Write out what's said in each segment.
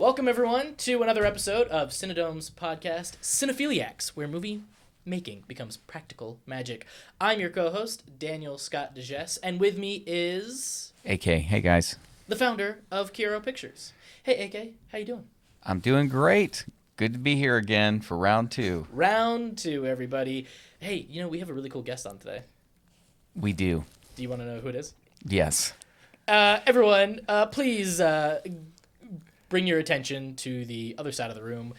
Welcome, everyone, to another episode of Cinedome's podcast, Cinephiliacs, where movie making becomes practical magic. I'm your co-host, Daniel Scott DeGesse, and with me is... AK. Hey, guys. The founder of Kiro Pictures. Hey, AK, how you doing? I'm doing great. Good to be here again for round two. Round two, everybody. Hey, we have a really cool guest on today. We do. Do you want to know who it is? Yes. Everyone, please bring your attention to the other side of the room.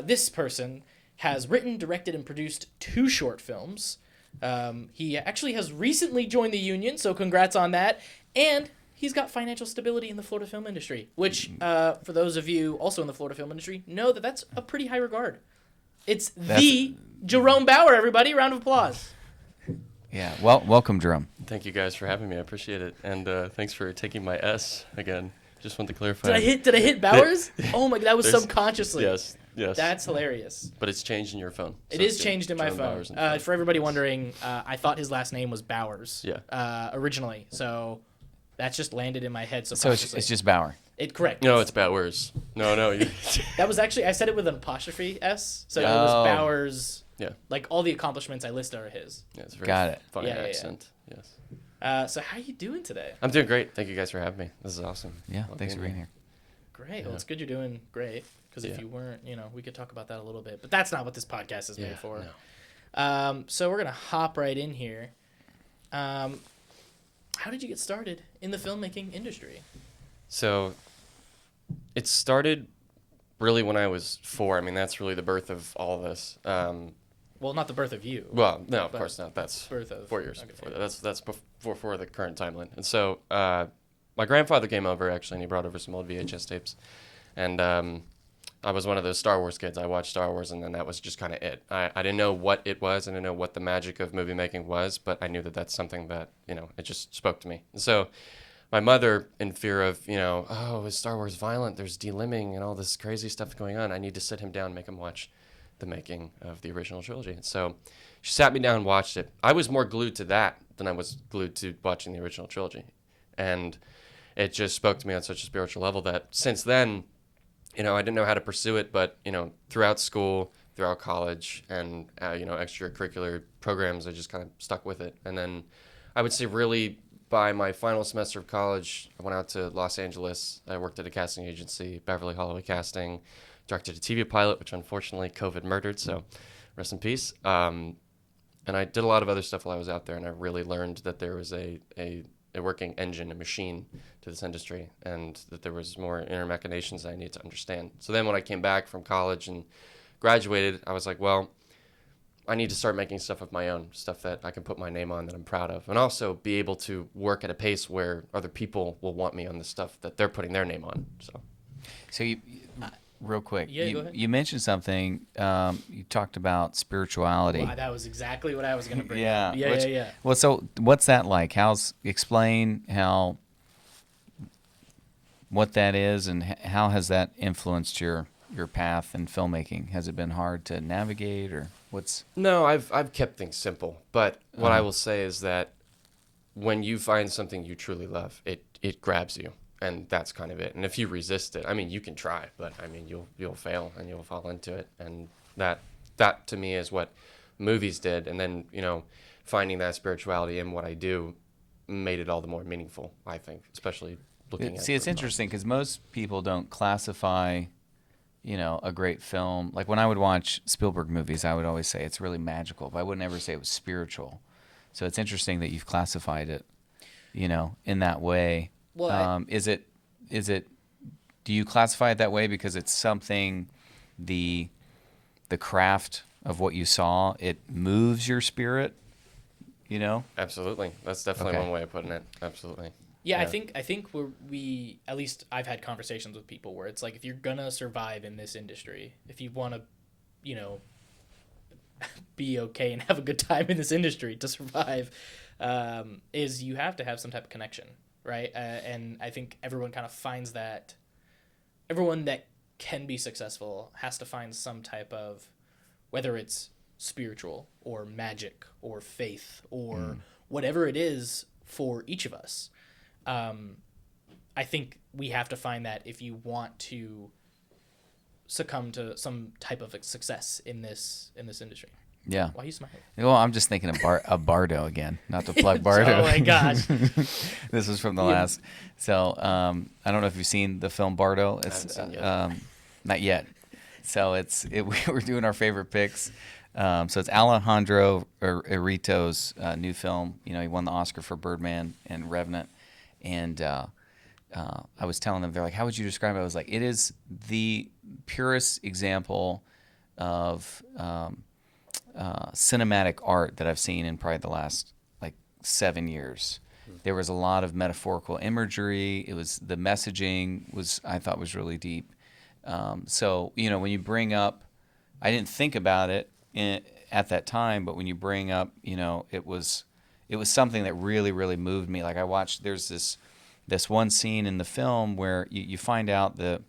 This person has written, directed, and produced 2 short films. He actually has recently joined the union, so congrats on that. And he's got financial stability in the Florida film industry, which, for those of you also in the Florida film industry, know that that's a pretty high regard. It's the Jerome Bowers, everybody. Round of applause. Yeah. Well, welcome, Jerome. Thank you guys for having me. I appreciate it. And thanks for taking my S again. Just want to clarify. Did I hit Bowers? Oh my, that was subconsciously. Yes. That's hilarious. But it's changed in your phone. It is changed in my phone. For everybody wondering, I thought his last name was Bowers. Yeah. Originally, so that's just landed in my head. So it's just Bauer. Correct. No, it's Bowers. No. That was actually, I said it with an apostrophe S, so it was Bowers. Yeah. Like all the accomplishments I list are his. Yeah, it's a very Got it. funny Yeah. accent. Yes. So how you doing today? I'm doing great. Thank you guys for having me. This is awesome. Yeah. Thanks for being here. Great. Well, it's good you're doing great. Because if you weren't, we could talk about that a little bit. But that's not what this podcast is made for. No. So we're going to hop right in here. How did you get started in the filmmaking industry? So it started really when I was 4. I mean, that's really the birth of all of this. Well, not the birth of you. Well, no, of course not. That's birth of 4 years okay. before that. That's before the current timeline. And so my grandfather came over, actually, and he brought over some old VHS tapes. And I was one of those Star Wars kids. I watched Star Wars, and then that was just kind of it. I didn't know what it was. I didn't know what the magic of movie making was, but I knew that that's something that, it just spoke to me. And so my mother, in fear of, is Star Wars violent? There's delimbing and all this crazy stuff going on. I need to sit him down and make him watch the making of the original trilogy. And so she sat me down and watched it. I was more glued to that than I was glued to watching the original trilogy. And it just spoke to me on such a spiritual level that since then, I didn't know how to pursue it, but, throughout school, throughout college, and, extracurricular programs, I just kind of stuck with it. And then I would say really by my final semester of college, I went out to Los Angeles. I worked at a casting agency, Beverly Holloway Casting, directed a TV pilot, which unfortunately COVID murdered, so rest in peace. And I did a lot of other stuff while I was out there, and I really learned that there was a working engine, a machine to this industry, and that there was more inner machinations that I needed to understand. So then when I came back from college and graduated, I was like, well, I need to start making stuff of my own, stuff that I can put my name on that I'm proud of, and also be able to work at a pace where other people will want me on the stuff that they're putting their name on. So you real quick, go ahead. you mentioned something. You talked about spirituality. Wow, that was exactly what I was going to bring Yeah. up. Yeah. Well, so what's that like? Explain what that is, and how has that influenced your path in filmmaking? Has it been hard to navigate, or what's? No, I've kept things simple, but what I will say is that when you find something you truly love, it grabs you. And that's kind of it. And if you resist it, I mean, you can try, but I mean, you'll fail and you'll fall into it. And that to me is what movies did. And then, finding that spirituality in what I do made it all the more meaningful, I think, especially looking at. See, it's interesting because most people don't classify, a great film. Like when I would watch Spielberg movies, I would always say it's really magical, but I wouldn't ever say it was spiritual. So it's interesting that you've classified it, in that way. Well, is it? Do you classify it that way because it's something, the craft of what you saw, it moves your spirit, Absolutely, that's definitely one way of putting it. Absolutely. Yeah, I think we at least I've had conversations with people where it's like, if you're gonna survive in this industry, if you want to, be okay and have a good time in this industry to survive, is you have to have some type of connection. Right, and I think everyone kind of finds that everyone that can be successful has to find some type of, whether it's spiritual or magic or faith or whatever it is for each of us. I think we have to find that if you want to succumb to some type of success in this industry. Yeah. Why are you smiling? Well, I'm just thinking of Bardo again. Not to plug Bardo. Oh my gosh. This was from the last. So I don't know if you've seen the film Bardo. It's I haven't seen yet. Not yet. So we're doing our favorite picks. So it's Alejandro Arito's new film. You know, he won the Oscar for Birdman and Revenant. And I was telling them, they're like, how would you describe it? I was like, it is the purest example of cinematic art that I've seen in probably the last like 7 years. There was a lot of metaphorical imagery. The messaging I thought was really deep. So, you know, when you bring up, I didn't think about it at that time, but when you bring up, you know, it was something that really, really moved me. Like I watched, there's this one scene in the film where you find out the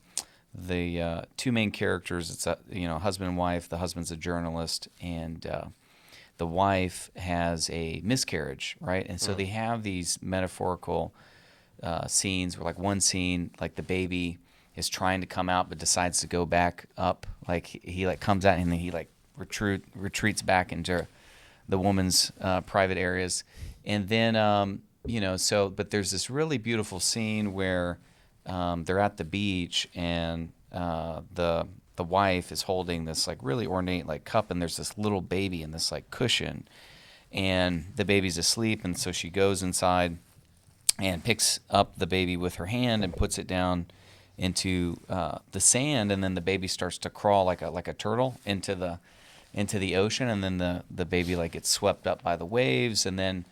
two main characters, it's husband and wife. The husband's a journalist, and the wife has a miscarriage, right? And so they have these metaphorical scenes where, like, one scene, like the baby is trying to come out but decides to go back up. Like he like comes out and then he like retreats back into the woman's private areas, and then but there's this really beautiful scene where they're at the beach, and the wife is holding this like really ornate like cup, and there's this little baby in this like cushion, and the baby's asleep, and so she goes inside and picks up the baby with her hand and puts it down into the sand, and then the baby starts to crawl like a turtle into the ocean, and then the baby like gets swept up by the waves, and then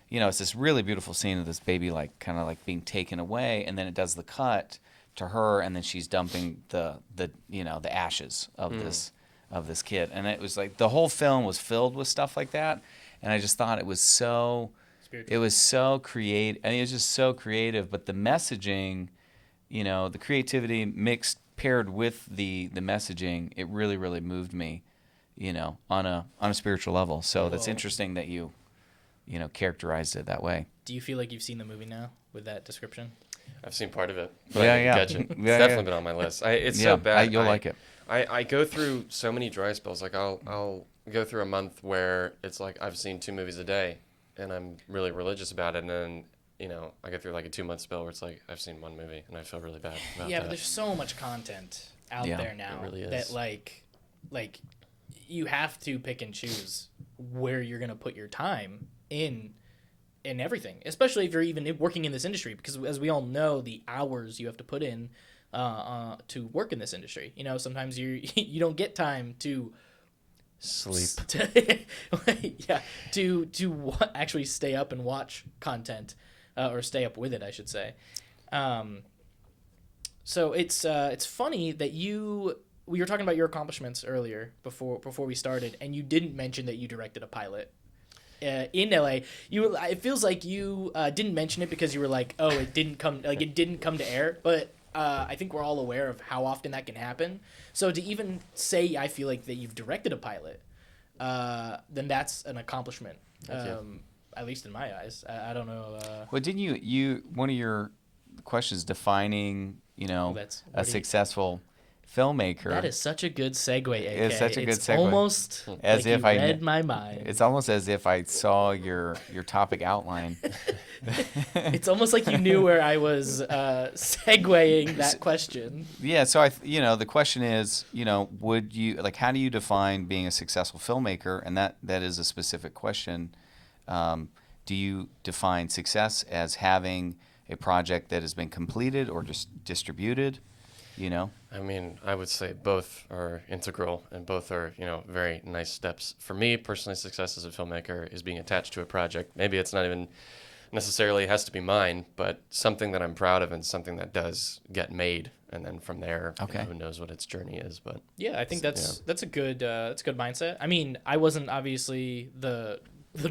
it's this really beautiful scene of this baby like kind of like being taken away, and then it does the cut to her, and then she's dumping the ashes of this kid, and it was like the whole film was filled with stuff like that, and I just thought it was so spiritual. It was so creative. I mean, it was just so creative, but the messaging, the creativity paired with the messaging, it really, really moved me, on a spiritual level. So that's interesting that you characterized it that way. Do you feel like you've seen the movie now with that description? I've seen part of it. But Yeah. It's definitely been on my list. It's so bad. You'll like it. I go through so many dry spells. Like I'll go through a month where it's like I've seen 2 movies a day, and I'm really religious about it. And then I go through like a 2-month spell where it's like I've seen 1 movie, and I feel really bad about that. But there's so much content out there now really is. that like you have to pick and choose where you're gonna put your time in everything, especially if you're even working in this industry, because as we all know, the hours you have to put in to work in this industry, sometimes you don't get time to sleep to actually stay up and watch content, or stay up with it, I should say. So it's funny that we were talking about your accomplishments earlier before we started, and you didn't mention that you directed a pilot in LA. It feels like you didn't mention it because you were like, oh, it didn't come to air. But I think we're all aware of how often that can happen. So to even say, I feel like that you've directed a pilot, then that's an accomplishment. At least in my eyes. I don't know. Well, didn't you one of your questions defining a successful filmmaker? That is such a good segue, AK. It's such a good segue. Almost as like if you I read my mind. It's almost as if I saw your topic outline. It's almost like you knew where I was segueing that question. Yeah, so the question is, would you how do you define being a successful filmmaker? And that is a specific question. Do you define success as having a project that has been completed or just distributed? I mean, I would say both are integral, and both are, very nice steps. For me, personally, success as a filmmaker is being attached to a project. Maybe it's not even necessarily has to be mine, but something that I'm proud of and something that does get made. And then from there, who knows what its journey is. But yeah, I think that's a good mindset. I mean, I wasn't obviously the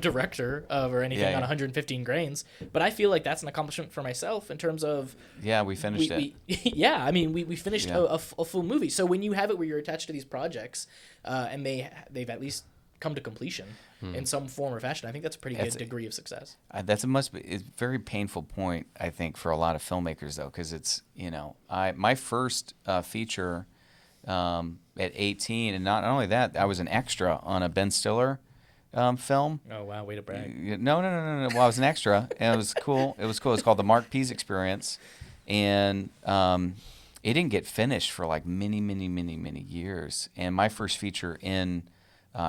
director of or anything on 115 grains, but I feel like that's an accomplishment for myself in terms of we finished it. We finished a full movie. So when you have it where you're attached to these projects, and they've at least come to completion in some form or fashion, I think that's a pretty good degree of success. It's a very painful point, I think, for a lot of filmmakers though, because it's my first feature at 18, and not only that, I was an extra on a Ben Stiller film. Oh wow, way to brag. No. Well, I was an extra, and it was cool. It was cool. It's called the Mark Pease Experience, and it didn't get finished for like many years. And my first feature in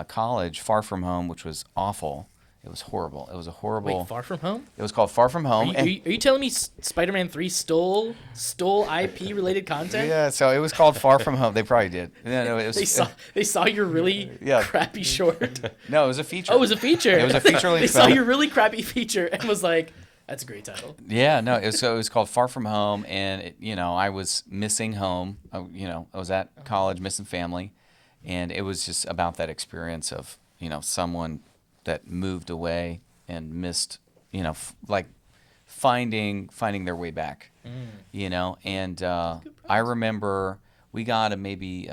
college, Far From Home, which was awful. It was horrible. It was a horrible. Wait, Far From Home? It was called Far From Home. Are you telling me Spider-Man 3 stole IP related content? Yeah, so it was called Far From Home. They probably did. No, it was, they saw your really crappy short. No, it was a feature. Oh, it was a feature. It was a feature-length They film. saw your really crappy feature and was like, "That's a great title." Yeah, no. It was called Far From Home, and I was missing home. I was at college, missing family, and it was just about that experience of someone that moved away and missed, like finding their way back, and I remember we got maybe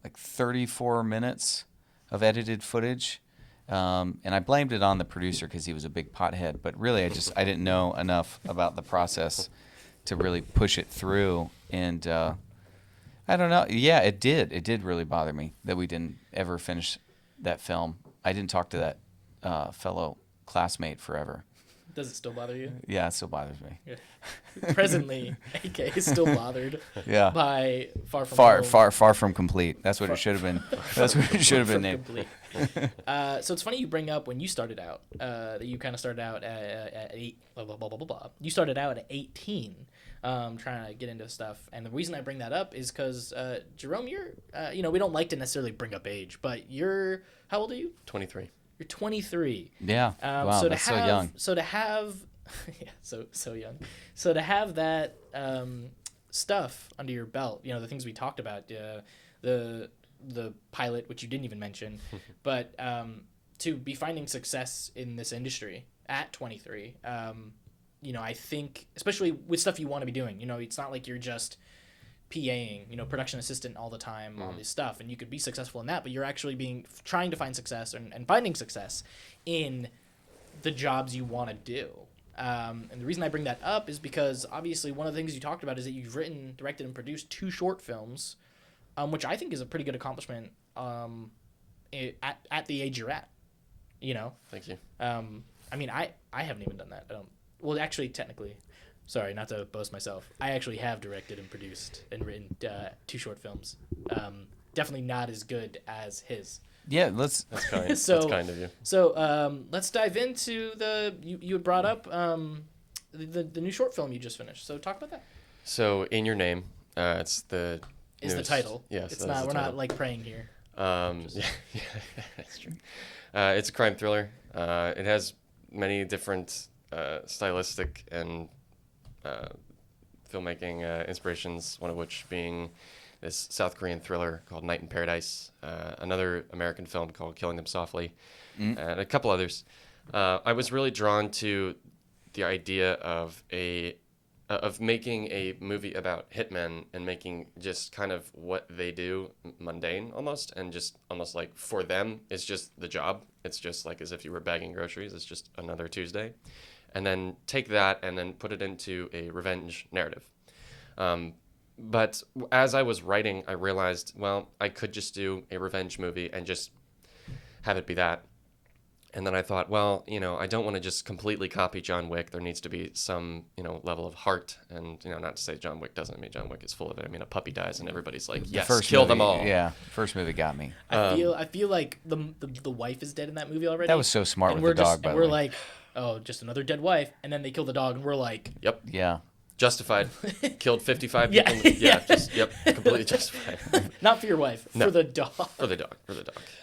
like 34 minutes of edited footage, and I blamed it on the producer because he was a big pothead, but really I didn't know enough about the process to really push it through, and I don't know. Yeah, it did really bother me that we didn't ever finish that film. I didn't talk to that fellow classmate forever. Does it still bother you? Yeah, it still bothers me. Yeah. Presently, AK is still bothered by Far From Home. Far from complete. That's what it should have been. That's what it should have been named. So it's funny you bring up when you started out, that you kind of started out at 8, blah, blah, blah, blah, blah. You started out at 18, trying to get into stuff. And the reason I bring that up is because, Jerome, you're, we don't like to necessarily bring up age, but how old are you? 23. You're 23. Yeah. Wow, that's so young. So to have, yeah, so young. So to have that stuff under your belt, the things we talked about, the pilot, which you didn't even mention, but to be finding success in this industry at 23, I think, especially with stuff you want to be doing, it's not like you're just PAing, production assistant all the time on this stuff, and you could be successful in that, but you're actually trying to find success and finding success in the jobs you want to do. And the reason I bring that up is because obviously one of the things you talked about is that you've written, directed, and produced 2 short films, which I think is a pretty good accomplishment at the age you're at. Thank you. I haven't even done that. Well, actually, technically. Sorry, not to boast myself. I actually have directed and produced and written 2 short films. Definitely not as good as his. Yeah, That's kind. That's kind of you. So let's dive into you had brought up the new short film you just finished. So talk about that. So In Your Name, it's the the title. Yes, it's not. We're not like praying here. Yeah, that's true. It's a crime thriller. It has many different stylistic and filmmaking inspirations, one of which being this South Korean thriller called Night in Paradise, another American film called Killing Them Softly, and a couple others. I was really drawn to the idea of making a movie about hitmen and making just kind of what they do mundane almost, and just almost like for them it's just the job. It's just like as if you were bagging groceries. It's just another Tuesday. And then take that and then put it into a revenge narrative. But as I was writing, I realized, well, I could just do a revenge movie and just have it be that. And then I thought, well, I don't want to just completely copy John Wick. There needs to be some, level of heart. And, not to say John Wick doesn't. I mean, John Wick is full of it. I mean, a puppy dies and everybody's like, yes, kill them all. Yeah, first movie got me. I feel like the wife is dead in that movie already. That was so smart and with the dog, by the way. We're like, oh, just another dead wife. And then they kill the dog and we're like... Yep. Yeah. Justified. Killed 55 people. Yeah, completely justified. Not for your wife, for the dog. For the dog.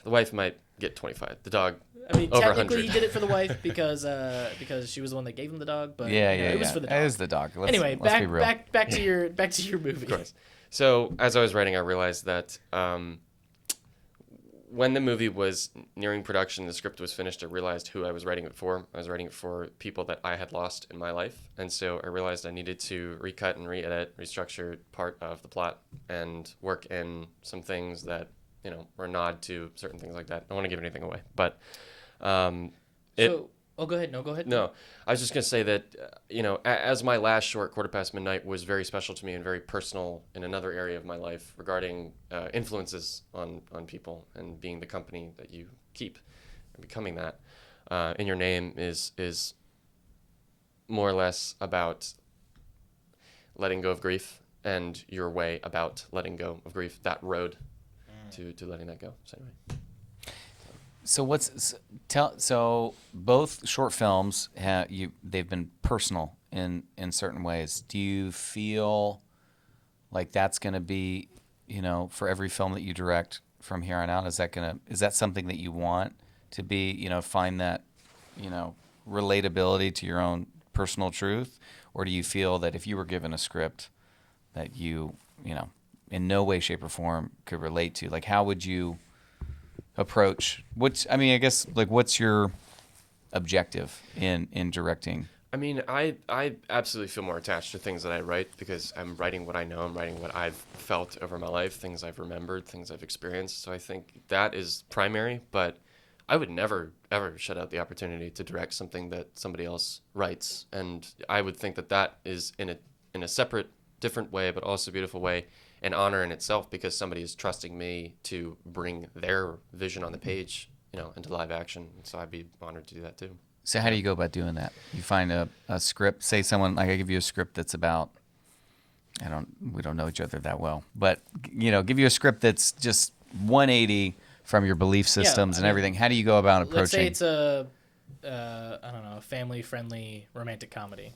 The wife might get 25. The dog, I mean, over technically 100. He did it for the wife because she was the one that gave him the dog, but it was for the dog. It is the dog. Let's anyway, be real. back to your movie. Of course. So as I was writing, I realized that when the movie was nearing production, the script was finished, I realized who I was writing it for. I was writing it for people that I had lost in my life. And so I realized I needed to recut and re-edit, restructure part of the plot and work in some things that, were a nod to certain things like that. I don't want to give anything away. But Oh, go ahead. No, go ahead. No, I was just gonna say that as my last short, Quarter Past Midnight, was very special to me and very personal in another area of my life regarding influences on people and being the company that you keep and becoming that. In Your Name is more or less about letting go of grief and your way about letting go of grief. That road to letting that go. So anyway. So both short films they've been personal in certain ways. Do you feel like that's going to be, for every film that you direct from here on out, is that something that you want to be, find that, relatability to your own personal truth? Or do you feel that if you were given a script that you in no way, shape, or form could relate to, like, how would you approach what's your objective in directing? I mean, I absolutely feel more attached to things that I write because I'm writing what I know. I'm writing what I've felt over my life, things I've remembered, things I've experienced. So I think that is primary, but I would never, ever shut out the opportunity to direct something that somebody else writes. And I would think that is in a separate, different way, but also beautiful way, an honor in itself because somebody is trusting me to bring their vision on the page, into live action. So I'd be honored to do that too. So how do you go about doing that? You find a script, say someone, like I give you a script that's about, we don't know each other that well, but, give you a script that's just 180 from your belief systems and everything. How do you go about approaching? Let's say it's a family-friendly romantic comedy.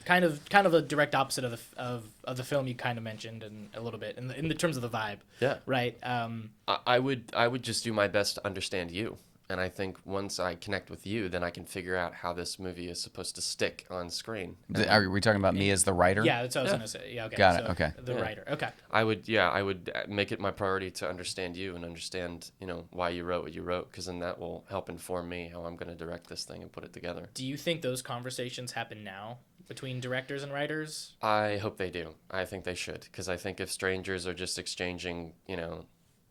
Kind of a direct opposite of the film you kind of mentioned and a little bit in the terms of the vibe. Yeah. Right. I would just do my best to understand you. And I think once I connect with you, then I can figure out how this movie is supposed to stick on screen. Are we talking about me as the writer? Yeah, that's what I was going to say. Yeah, okay. Got it, okay. The writer, okay. I would make it my priority to understand you and understand, why you wrote what you wrote, because then that will help inform me how I'm going to direct this thing and put it together. Do you think those conversations happen now between directors and writers? I hope they do. I think they should, because I think if strangers are just exchanging,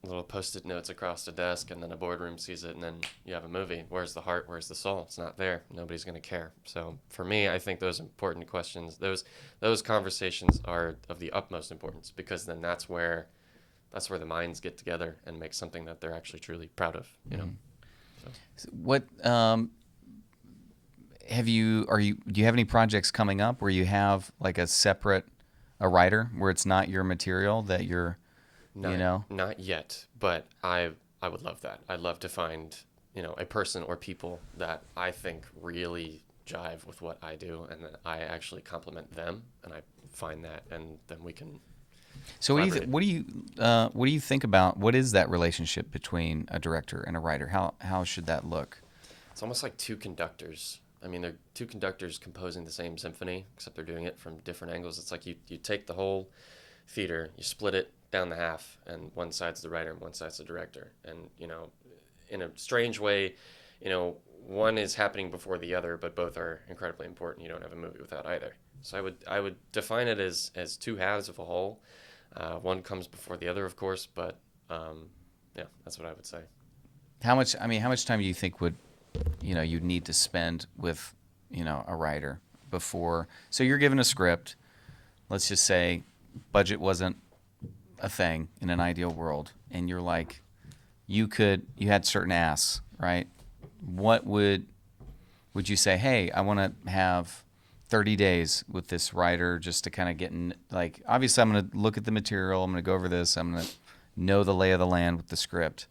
little post-it notes across the desk and then a boardroom sees it and then you have a movie, where's the heart, where's the soul? It's not there. Nobody's going to care. So for me, I think those important questions, those conversations are of the utmost importance, because then that's where the minds get together and make something that they're actually truly proud of, So. What do you have any projects coming up where you have like a writer where it's not your material that you're Not yet, but I would love that. I'd love to find, a person or people that I think really jive with what I do, and then I actually compliment them, and I find that, and then we can. So what do you think about, what is that relationship between a director and a writer? How should that look? It's almost like two conductors. I mean, they're two conductors composing the same symphony, except they're doing it from different angles. It's like you take the whole theater, you split it down the half, and one side's the writer and one side's the director. And, in a strange way, one is happening before the other, but both are incredibly important. You don't have a movie without either. So I would define it as two halves of a whole. One comes before the other, of course, but that's what I would say. How much time do you think you'd need to spend with, a writer before? So you're given a script, let's just say budget wasn't a thing in an ideal world, and you're like, you had certain asks, right? What would you say, hey, I want to have 30 days with this writer just to kind of get in, like, obviously I'm going to look at the material, I'm going to go over this, I'm going to know the lay of the land with the script,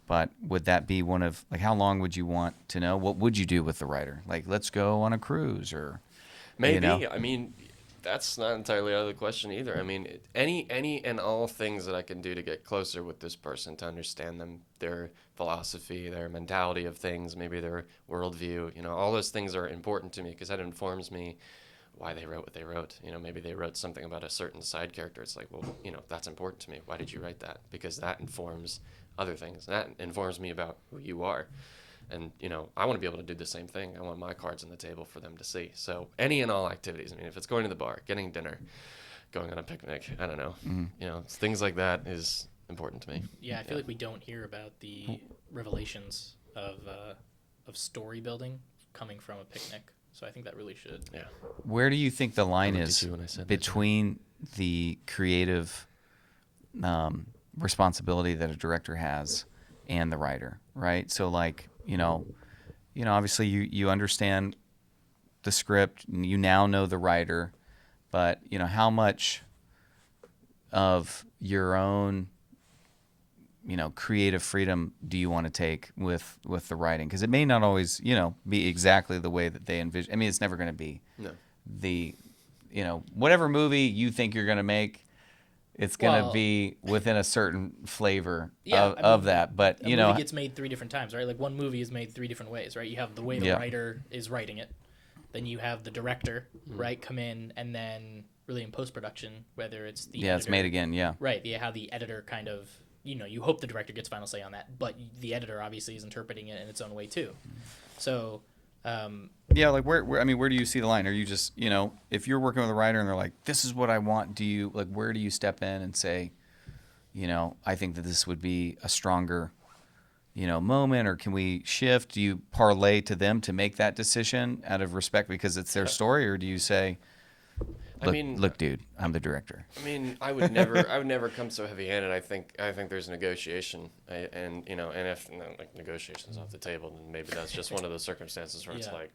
but would that be one of, like, how long would you want to know? What would you do with the writer? Like, let's go on a cruise, or maybe, I mean, that's not entirely out of the question either. I mean, any and all things that I can do to get closer with this person, to understand them, their philosophy, their mentality of things, maybe their worldview, all those things are important to me, because that informs me why they wrote what they wrote. Maybe they wrote something about a certain side character. It's like, well, that's important to me. Why did you write that? Because that informs other things. That informs me about who you are. And, I want to be able to do the same thing. I want my cards on the table for them to see. So any and all activities. I mean, if it's going to the bar, getting dinner, going on a picnic, I don't know. Mm-hmm. Things like that is important to me. Yeah, I feel like we don't hear about the revelations of story building coming from a picnic. So I think that really should. Yeah. Where do you think the line I looked is at you when I said that, between the creative responsibility that a director has and the writer, right? So like, obviously you understand the script, you now know the writer, but how much of your own creative freedom do you want to take with the writing? Because it may not always be exactly the way that they envision. I mean, it's never going to be the whatever movie you think you're going to make, it's going to be within a certain flavor of that. But a movie gets made 3 different times, right? Like one movie is made 3 different ways, right? You have the way the writer is writing it, then you have the director, right, come in, and then really in post-production, whether it's the editor, it's made again, right, how the editor kind of, you hope the director gets final say on that, but the editor obviously is interpreting it in its own way too. So like where do you see the line? Are you just, if you're working with a writer and they're like, this is what I want, do you, like, where do you step in and say, I think that this would be a stronger moment, or can we shift? Do you parlay to them to make that decision out of respect because it's their story, or do you say, look, dude, I'm the director? I mean, I would never come so heavy-handed. I think there's negotiation, and if like negotiation's off the table, then maybe that's just one of those circumstances where it's like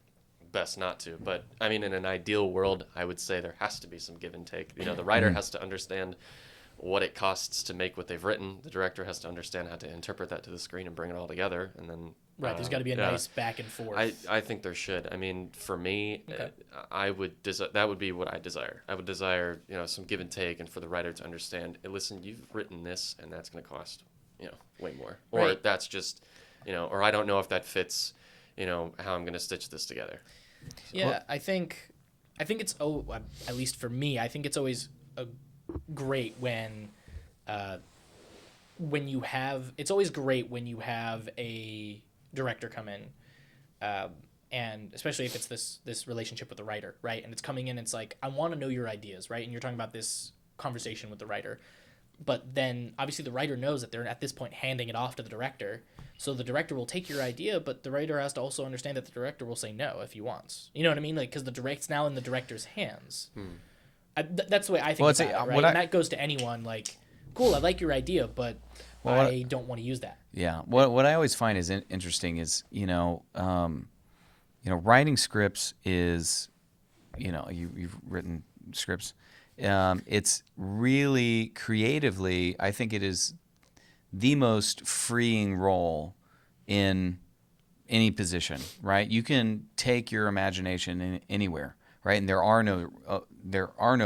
best not to. But I mean, in an ideal world, I would say there has to be some give and take. The writer has to understand what it costs to make what they've written. The director has to understand how to interpret that to the screen and bring it all together, and then there's got to be a nice back and forth. I think there should. I mean, for me, I would that would be what I desire. I would desire some give and take, and for the writer to understand, hey, listen, you've written this, and that's going to cost way more, or that's just or I don't know if that fits how I'm going to stitch this together. Yeah, I think it's at least for me, I think it's always great when you have a director come in, and especially if it's this relationship with the writer, right? And it's coming in, it's like, I want to know your ideas, right? And you're talking about this conversation with the writer, but then obviously the writer knows that they're at this point handing it off to the director, so the director will take your idea, but the writer has to also understand that the director will say no if he wants. You know what I mean? Like, because it's now in the director's hands. That's the way I think about it, right? And that goes to anyone, like, cool, I like your idea, but I don't want to use that. Yeah. What I always find is interesting is, writing scripts is, you've written scripts. It's really creatively, I think it is the most freeing role in any position, right? You can take your imagination anywhere, right? And there are no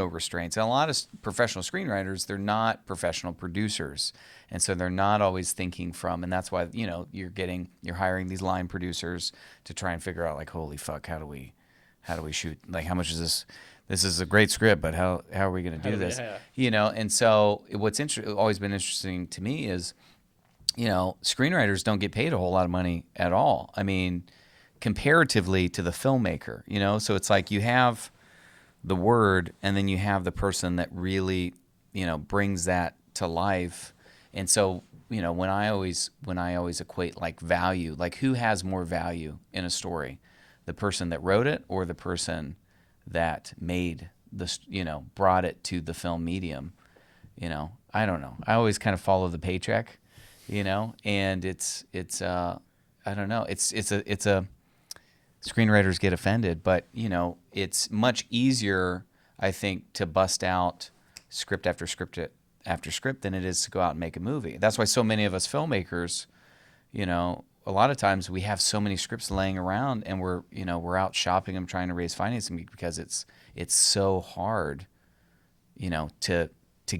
restraints. And a lot of professional screenwriters, they're not professional producers, and so they're not always thinking from. And that's why you're hiring these line producers to try and figure out, like, holy fuck, how do we shoot? Like, how much is this? This is a great script, but how are we going to do this? And so what's always been interesting to me is, screenwriters don't get paid a whole lot of money at all. I mean, comparatively to the filmmaker, so it's like you have the word, and then you have the person that really, brings that to life. And so, when I always equate, like, value, like, who has more value in a story, the person that wrote it or the person that made this, brought it to the film medium? I don't know. I always kind of follow the paycheck, and it's I don't know. It's a screenwriters get offended, but it's much easier, I think, to bust out script after script after script than it is to go out and make a movie. That's why so many of us filmmakers, a lot of times we have so many scripts laying around, and we're out shopping them, trying to raise financing, because it's so hard, to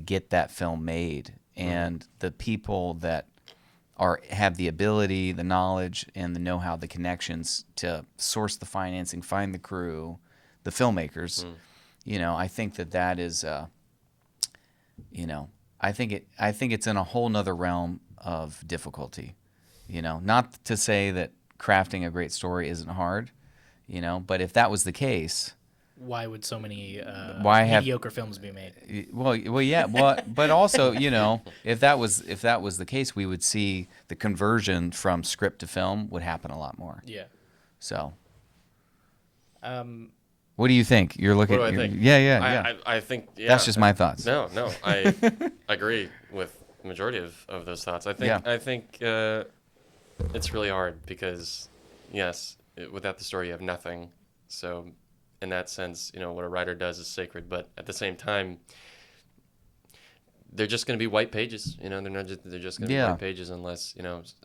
get that film made. And the people that have the ability, the knowledge, and the know-how, the connections to source the financing, find the crew, the filmmakers, I think that is, I think it's in a whole nother realm of difficulty. Not to say that crafting a great story isn't hard, but if that was the case, why would so many mediocre films be made? Well, yeah, but also, if that was the case, we would see the conversion from script to film would happen a lot more. Yeah. So, What do you think? You're looking. What do I think? Yeah. I think That's just my thoughts. No, I agree with the majority of those thoughts. I think it's really hard because, yes, without the story you have nothing. So, in that sense, what a writer does is sacred. But at the same time, they're just going to be white pages. They're just going to be white pages unless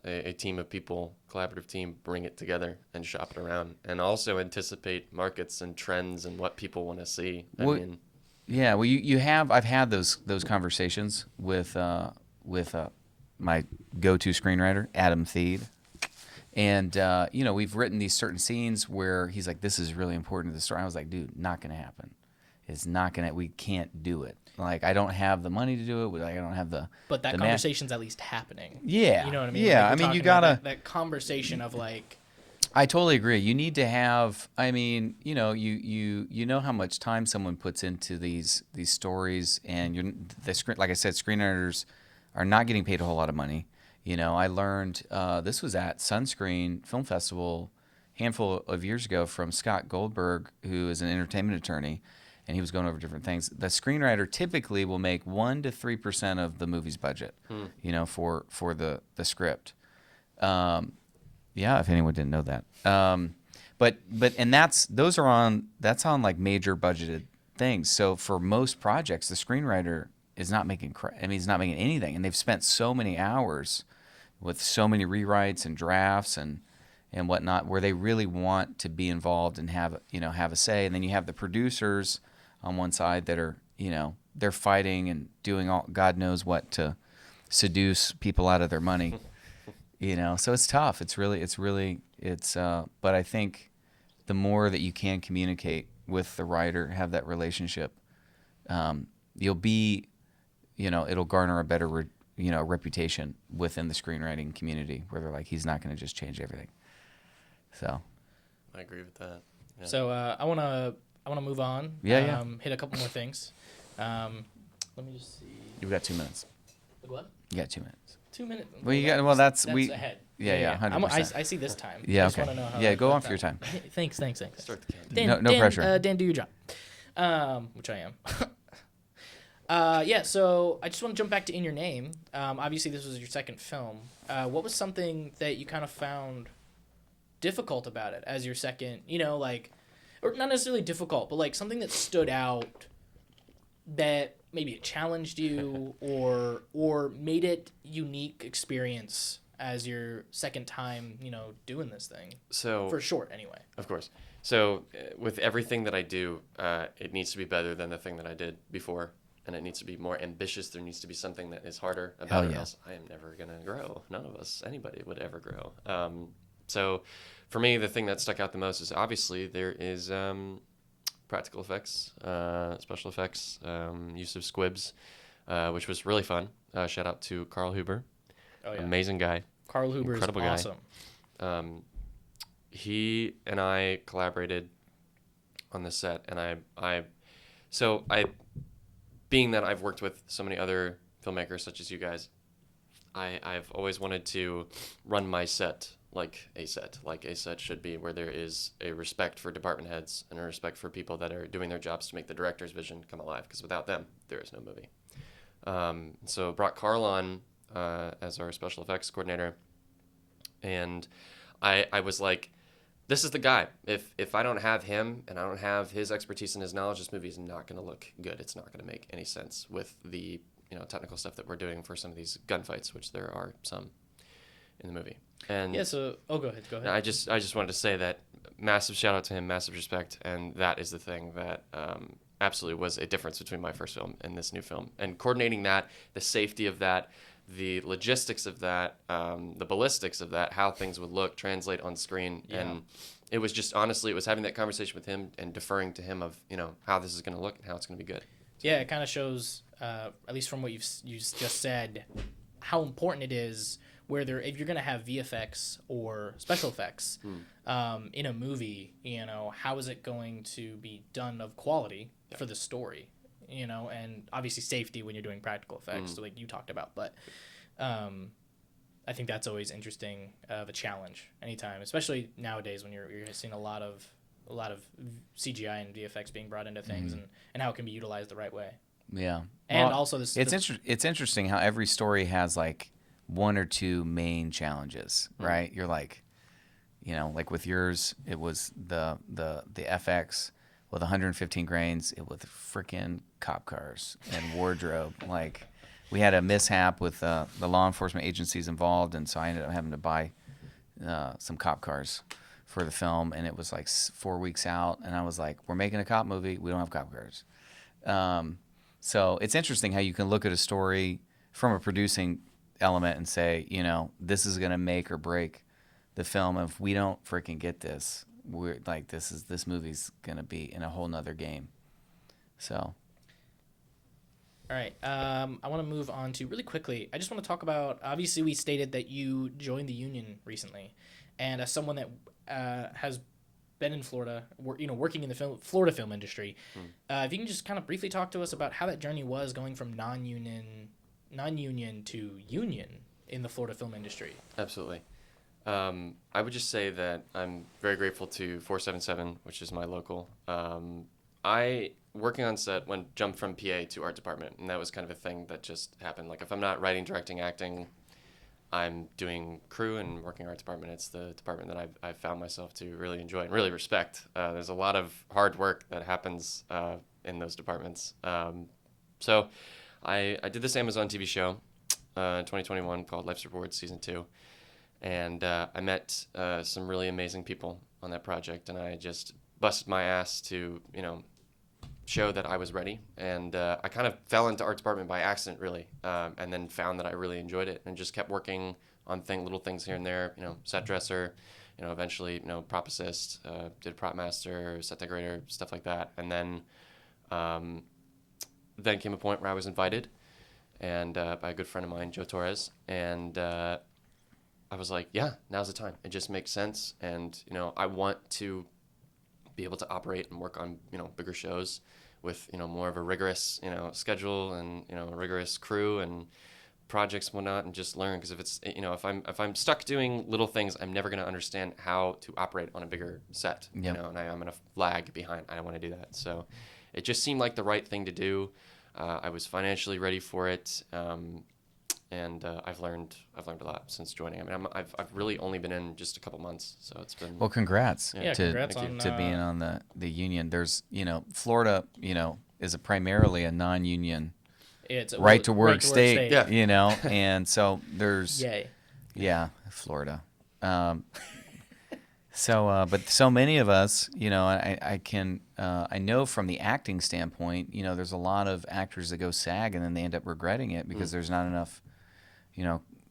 a team of people, collaborative team, bring it together and shop it around, and also anticipate markets and trends and what people want to see. Yeah, well, you have. I've had those conversations with my go-to screenwriter, Adam Thied, and we've written these certain scenes where he's like, "This is really important to the story." I was like, "Dude, not gonna happen. It's not gonna. We can't do it. Like, I don't have the money to do it. Like, I don't have the." But that conversation's at least happening. Yeah, you know what I mean. Yeah, like I mean, you gotta that conversation of like. I totally agree. You need to have. I mean, you know how much time someone puts into these stories, and like I said, screenwriters are not getting paid a whole lot of money. I learned this was at Sunscreen Film Festival a handful of years ago from Scott Goldberg, who is an entertainment attorney, and he was going over different things. The screenwriter typically will make 1% to 3% of the movie's budget, for the script. Yeah, if anyone didn't know that. And that's on like major budgeted things. So for most projects, the screenwriter is not making he's not making anything, and they've spent so many hours with so many rewrites and drafts and whatnot, where they really want to be involved and have a say. And then you have the producers on one side that are they're fighting and doing all God knows what to seduce people out of their money. So it's tough. But I think the more that you can communicate with the writer, have that relationship, you'll be, it'll garner a better, reputation within the screenwriting community, where they're like, he's not going to just change everything. So. I agree with that. Yeah. So I wanna move on. Yeah. Hit a couple more things. Let me just see. You've got 2 minutes. What? You got 2 minutes. 2 minutes. That's ahead. Yeah, 100%. I see this time. Yeah, I just okay. wanna know how Yeah, go that on for your time. Thanks. Start the countdown. Dan, No pressure. Dan, do your job. Which I am. So I just want to jump back to In Your Name. Obviously, this was your second film. What was something that you kind of found difficult about it as your second, or not necessarily difficult, but like something that stood out that maybe it challenged you or made it unique experience as your second time, doing this thing? So for short, anyway. Of course. So with everything that I do, it needs to be better than the thing that I did before, and it needs to be more ambitious. There needs to be something that is harder about it, else I am never gonna grow. None of us, anybody, would ever grow. So for me, the thing that stuck out the most is obviously there is practical effects, special effects, use of squibs, which was really fun. Shout out to Carl Huber. Oh, yeah. Amazing guy. Carl Huber Incredible is awesome. He and I collaborated on the set, and being that I've worked with so many other filmmakers such as you guys, I've always wanted to run my set like a set should be, where there is a respect for department heads and a respect for people that are doing their jobs to make the director's vision come alive, because without them, there is no movie. So brought Carl on as our special effects coordinator, and I was like, this is the guy. If I don't have him and I don't have his expertise and his knowledge, this movie is not going to look good. It's not going to make any sense with the technical stuff that we're doing for some of these gunfights, which there are some in the movie. And go ahead. I just wanted to say that massive shout out to him, massive respect, and that is the thing that absolutely was a difference between my first film and this new film. And coordinating that, the safety of that, the logistics of that, the ballistics of that, how things would look, translate on screen. Yeah. And it was just, honestly, it was having that conversation with him and deferring to him of, how this is going to look and how it's going to be good. Yeah, it kind of shows, at least from what you just said, how important it is if you're going to have VFX or special effects in a movie, how is it going to be done of quality for the story? And obviously safety when you're doing practical effects, like you talked about. But I think that's always interesting of a challenge anytime, especially nowadays when you're seeing a lot of a lot of CGI and VFX being brought into things, and how it can be utilized the right way. Yeah. And Well, also this, it's interesting how every story has like one or two main challenges, right? You're like, like with yours, it was the FX with 115 grains, it with freaking cop cars and wardrobe. Like, we had a mishap with the law enforcement agencies involved, and so I ended up having to buy some cop cars for the film, and it was like 4 weeks out, and I was like, we're making a cop movie, we don't have cop cars. So it's interesting how you can look at a story from a producing element and say, this is going to make or break the film. If we don't freaking get this, we're like, this movie's going to be in a whole nother game. So. All right. I want to move on to really quickly. I just want to talk about, obviously we stated that you joined the union recently, and as someone that has been in Florida, working in the Florida film industry, if you can just kind of briefly talk to us about how that journey was going from non-union to union in the Florida film industry. Absolutely. I would just say that I'm very grateful to 477, which is my local. I, working on set, jumped from PA to art department, and that was kind of a thing that just happened. Like, if I'm not writing, directing, acting, I'm doing crew and working art department. It's the department that I've found myself to really enjoy and really respect. There's a lot of hard work that happens in those departments. So I did this Amazon TV show in 2021 called Life's Rewards Season 2. And I met some really amazing people on that project, and I just busted my ass to, show that I was ready. And I kind of fell into art department by accident, really, and then found that I really enjoyed it and just kept working on little things here and there, set dresser, eventually, prop assist, did prop master, set decorator, stuff like that. And then came a point where I was invited and by a good friend of mine, Joe Torres, and I was like, yeah, now's the time. It just makes sense. And, I want to be able to operate and work on, bigger shows with, more of a rigorous, schedule and, a rigorous crew and projects and whatnot, and just learn. Because if it's, if I'm stuck doing little things, I'm never going to understand how to operate on a bigger set, Yep. And I'm going to lag behind. I don't want to do that. So it just seemed like the right thing to do. I was financially ready for it. And I've learned a lot since joining. I mean, I've really only been in just a couple months, so it's been. Well, congrats congrats to being on the union. There's, Florida, is primarily a non-union It's a right to work state, Yeah. and so there's Yay. yeah, Florida. But so many of us, I know from the acting standpoint, there's a lot of actors that go SAG and then they end up regretting it because there's not enough,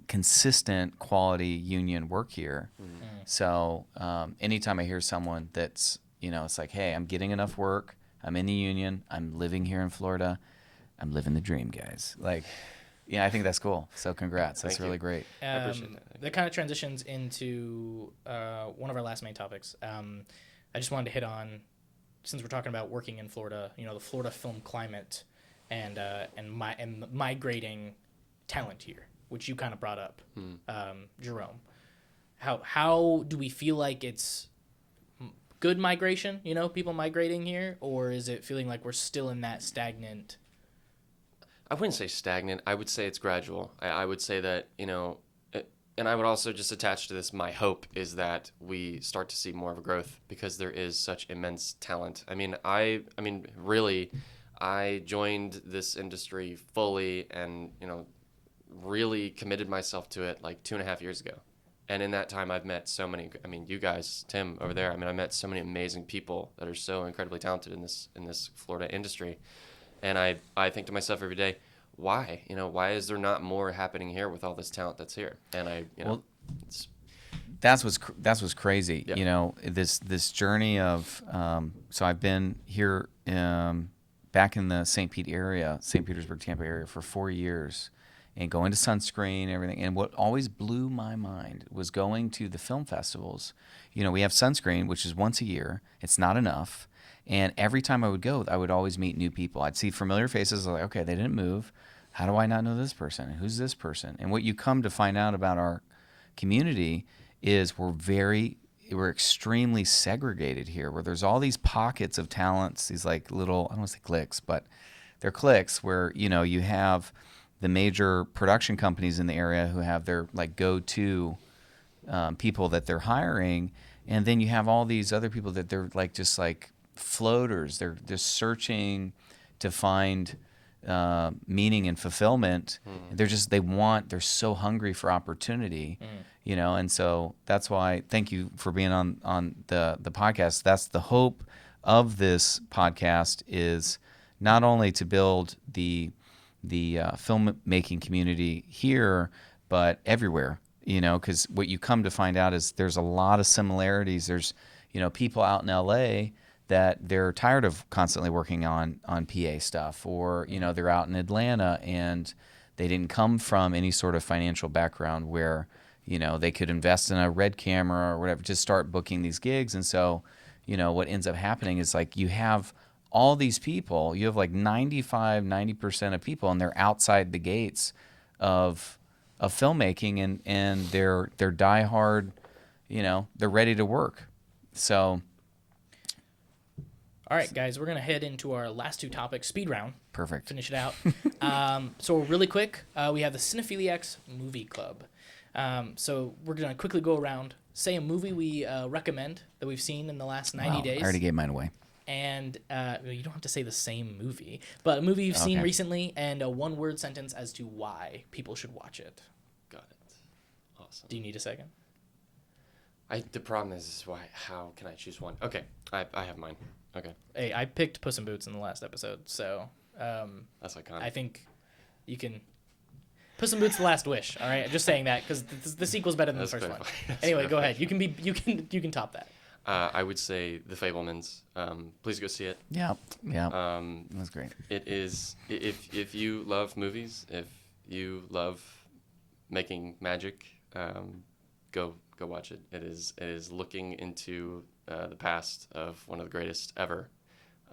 consistent quality union work here. So anytime I hear someone that's, it's like, hey, I'm getting enough work, I'm in the union, I'm living here in Florida, I'm living the dream, guys. Like, I think that's cool. So congrats. That's really great. I appreciate that. That kind of transitions into one of our last main topics. I just wanted to hit on, since we're talking about working in Florida, the Florida film climate and migrating talent here, which you kind of brought up, Jerome. How do we feel like it's good migration? People migrating here, or is it feeling like we're still in that stagnant? I wouldn't say stagnant. I would say it's gradual. I would say that, and I would also just attach to this, my hope is that we start to see more of a growth because there is such immense talent. I mean, really, I joined this industry fully and, really committed myself to it like 2.5 years ago. And in that time, I've met so many, you guys, Tim over there, I met so many amazing people that are so incredibly talented in this Florida industry. And I think to myself every day, why? Why is there not more happening here with all this talent that's here? And that's what's crazy. Yeah. This journey of so I've been here back in the St. Petersburg, Tampa area for 4 years, and going to Sunscreen and everything. And what always blew my mind was going to the film festivals. We have Sunscreen, which is once a year. It's not enough. And every time I would go, I would always meet new people. I'd see familiar faces. Like, okay, they didn't move. How do I not know this person? Who's this person? And what you come to find out about our community is we're very we're extremely segregated here, where there's all these pockets of talents, these like little, I don't want to say cliques, but they're cliques where, you have the major production companies in the area who have their like go-to people that they're hiring. And then you have all these other people that they're like just like floaters. They're just searching to find meaning and fulfillment. They're so hungry for opportunity, and so that's why, thank you for being on the podcast. That's the hope of this podcast, is not only to build the filmmaking community here, but everywhere, because what you come to find out is there's a lot of similarities. There's, people out in LA that they're tired of constantly working on PA stuff, or, they're out in Atlanta and they didn't come from any sort of financial background where, they could invest in a red camera or whatever, just start booking these gigs. And so, what ends up happening is like you have all these people, you have like 90% of people, and they're outside the gates of filmmaking, and they're diehard, they're ready to work. So, all right, guys, we're going to head into our last two topics, speed round. Perfect. Finish it out. So really quick, we have the Cinephiliac's Movie Club. So we're going to quickly go around, say a movie we recommend that we've seen in the last 90 days. I already gave mine away. And you don't have to say the same movie, but a movie you've seen recently, and a one-word sentence as to why people should watch it. Got it. Awesome. Do you need a second? The problem is why? How can I choose one? Okay, I have mine. Okay. Hey, I picked Puss in Boots in the last episode, so that's iconic. I think you can. Puss in Boots: The Last Wish. All right, I'm just saying that because the sequel's better than the first one. Anyway, go ahead. You can top that. I would say The Fablemans. Please go see it. Yeah. That's great. It is, if you love movies, if you love making magic, go watch it. It is looking into the past of one of the greatest ever,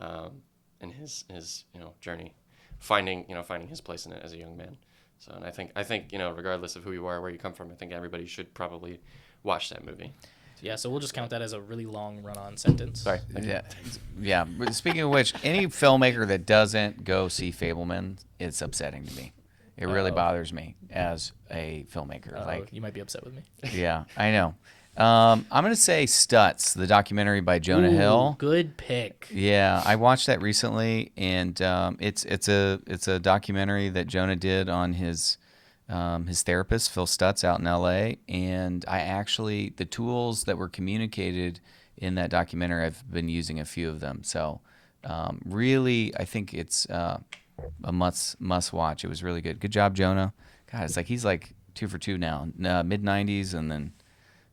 and his journey, finding his place in it as a young man. So, and I think regardless of who you are, where you come from, I think everybody should probably watch that movie. Yeah, so we'll just count that as a really long run-on sentence. Sorry. Yeah. But speaking of which, any filmmaker that doesn't go see Fableman, it's upsetting to me. It really bothers me as a filmmaker. Like, you might be upset with me. Yeah, I know. I'm gonna say Stutz, the documentary by Jonah Hill. Good pick. Yeah, I watched that recently, and it's a documentary that Jonah did on his therapist, Phil Stutz, out in LA. And the tools that were communicated in that documentary, I've been using a few of them. So really, I think it's a must watch. It was really good. Good job, Jonah. God, it's like he's like 2 for 2 now. Mid-90s, and then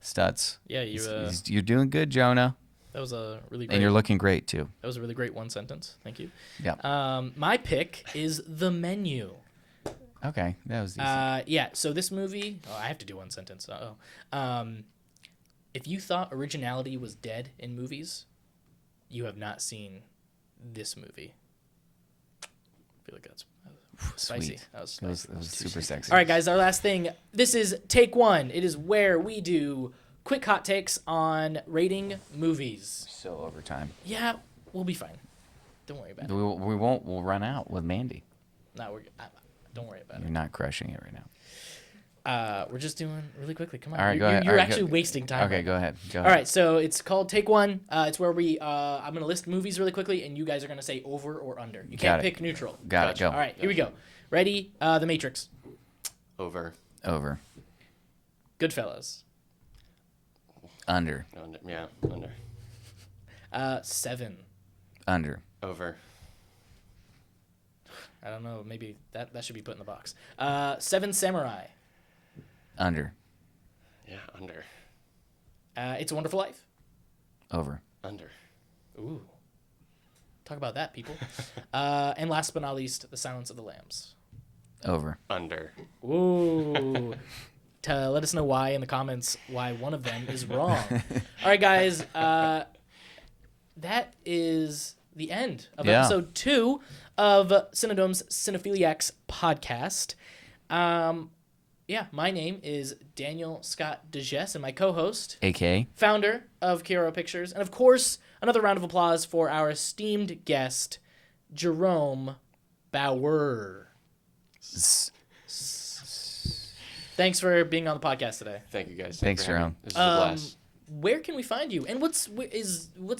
Stutz. Yeah, you're doing good, Jonah. That was a really great. And you're looking great too. That was a really great one sentence. Thank you. Yeah. My pick is The Menu. Okay, that was easy. Yeah, so this movie... Oh, I have to do one sentence. If you thought originality was dead in movies, you have not seen this movie. I feel like that's spicy. Sweet. That was spicy. That was super sexy. All right, guys, our last thing. This is Take One. It is where we do quick hot takes on rating movies. So overtime. Yeah, we'll be fine. Don't worry about it. We won't. We'll run out with Mandy. No, don't worry about You're not crushing it right now. We're just doing really quickly. Come on. All right, You're go ahead. actually wasting time. Okay, go ahead. All right, so it's called Take One. It's where we I'm gonna list movies really quickly, and you guys are gonna say over or under. You can't pick neutral. Got it. Go. All right, here we go. Ready? The Matrix. Over. Goodfellas. Under. Yeah, under. 7. Under. Over. I don't know. Maybe that should be put in the box. 7 Samurai. Under. Yeah, under. It's a Wonderful Life. Over. Under. Ooh. Talk about that, people. And last but not least, The Silence of the Lambs. Over. Under. Ooh. To let us know why in the comments why one of them is wrong. All right, guys. That is the end of episode 2 of Cinedome's Cinephiliac's podcast. Yeah, my name is Daniel Scott DeGesse, and my co-host, AKA. founder of Kiro Pictures, and of course, another round of applause for our esteemed guest, Jerome Bowers. Thanks for being on the podcast today. Thank you guys. Thanks, for having Jerome. me. This is a blast. Where can we find you? And what's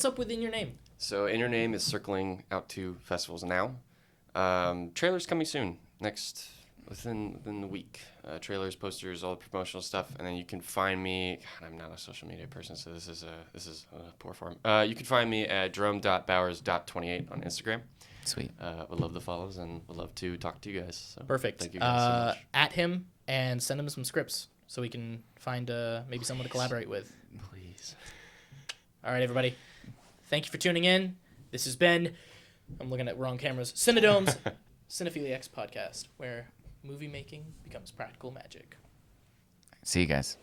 up within your name? So In Your Name is circling out to festivals now. Trailers coming soon. Within the week. Trailers, posters, all the promotional stuff, and then you can find me. God, I'm not a social media person, so this is poor form. You can find me at jerome.bowers.28 on Instagram. Sweet. Would love the follows and would love to talk to you guys. So Perfect. Thank you guys so much. At him and send him some scripts so we can find maybe someone to collaborate with. Please. All right, everybody. Thank you for tuning in. This has been, I'm looking at wrong cameras, Cinedome's Cinephiliac podcast, where movie making becomes practical magic. See you guys.